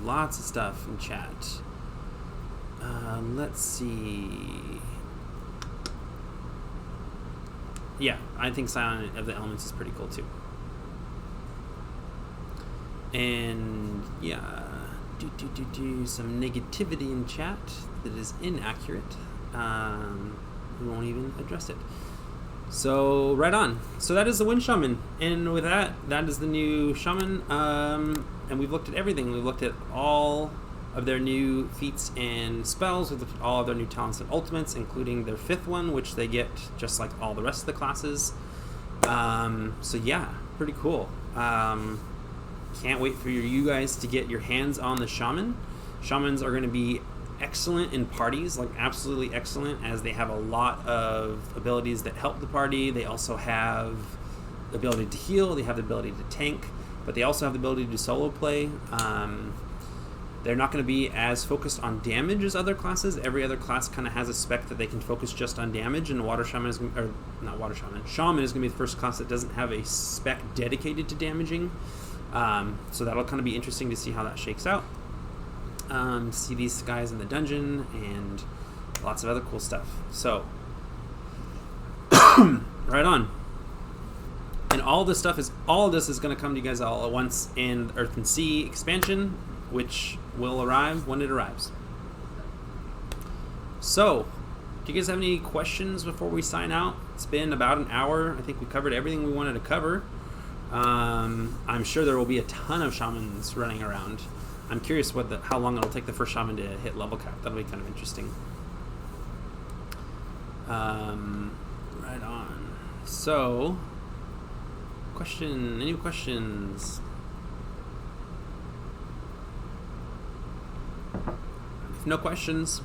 Lots of stuff in chat. Let's see. Yeah, I think Scion of the Elements is pretty cool too. And yeah, some negativity in chat that is inaccurate. We won't even address it. So right on. So that is the Wind Shaman, and with that is the new Shaman. And we've looked at everything. We've looked at all of their new feats and spells. We've looked at all of their new talents and ultimates, including their 5th one, which they get just like all the rest of the classes. So yeah, pretty cool. Can't wait for you guys to get your hands on the Shaman. Shamans are going to be excellent in parties, like absolutely excellent, as they have a lot of abilities that help the party. They also have the ability to heal, they have the ability to tank, but they also have the ability to do solo play. They're not going to be as focused on damage as other classes. Every other class kind of has a spec that they can focus just on damage, and Shaman is going to be the first class that doesn't have a spec dedicated to damaging. So that'll kind of be interesting to see how that shakes out. See these guys in the dungeon and lots of other cool stuff. So, right on. And all of this is going to come to you guys all at once in Earth and Sea expansion, which will arrive when it arrives. So, do you guys have any questions before we sign out? It's been about an hour. I think we covered everything we wanted to cover. I'm sure there will be a ton of shamans running around. I'm curious how long it'll take the first shaman to hit level cap. That'll be kind of interesting. Right on. So, any questions? If no questions,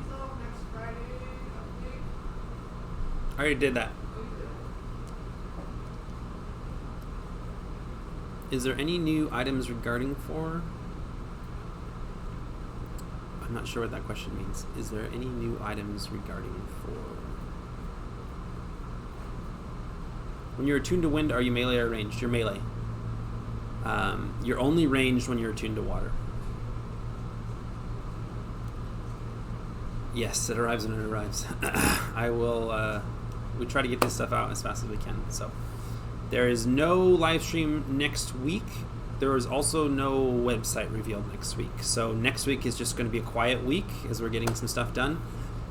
Next Friday update. I already did that. Is there any new items regarding 4? I'm not sure what that question means. Is there any new items regarding 4? When you're attuned to wind, are you melee or ranged? You're melee. You're only ranged when you're attuned to water. Yes, it arrives when it arrives. I will, we try to get this stuff out as fast as we can, so. There is no live stream next week. There is also no website revealed next week. So next week is just going to be a quiet week as we're getting some stuff done.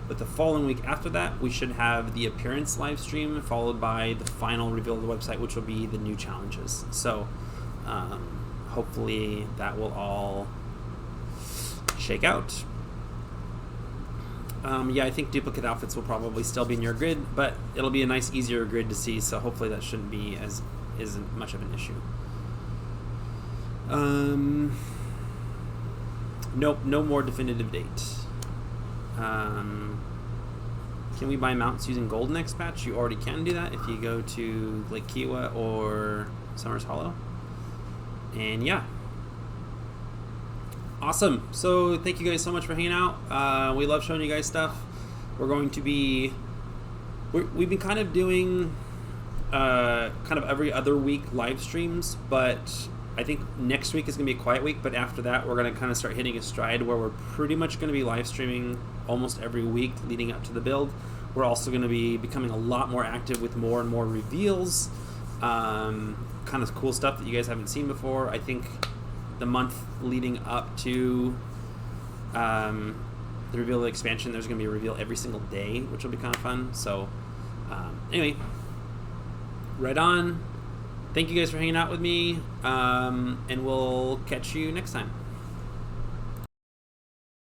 But the following week after that, we should have the appearance live stream followed by the final reveal of the website, which will be the new challenges. So hopefully that will all shake out. Yeah, I think duplicate outfits will probably still be in your grid, but it'll be a nice, easier grid to see, so hopefully that shouldn't be isn't much of an issue. Nope, no more definitive date. Can we buy mounts using gold next patch? You already can do that if you go to Lake Kiwa or Summers Hollow. And yeah. Awesome. So thank you guys so much for hanging out. We love showing you guys stuff. We're going to be... We've been kind of doing kind of every other week live streams, but I think next week is going to be a quiet week, but after that we're going to kind of start hitting a stride where we're pretty much going to be live streaming almost every week leading up to the build. We're also going to be becoming a lot more active with more and more reveals, kind of cool stuff that you guys haven't seen before. I think the month leading up to the reveal of the expansion, there's going to be a reveal every single day, which will be kind of fun. So anyway, right on. Thank you guys for hanging out with me, and we'll catch you next time.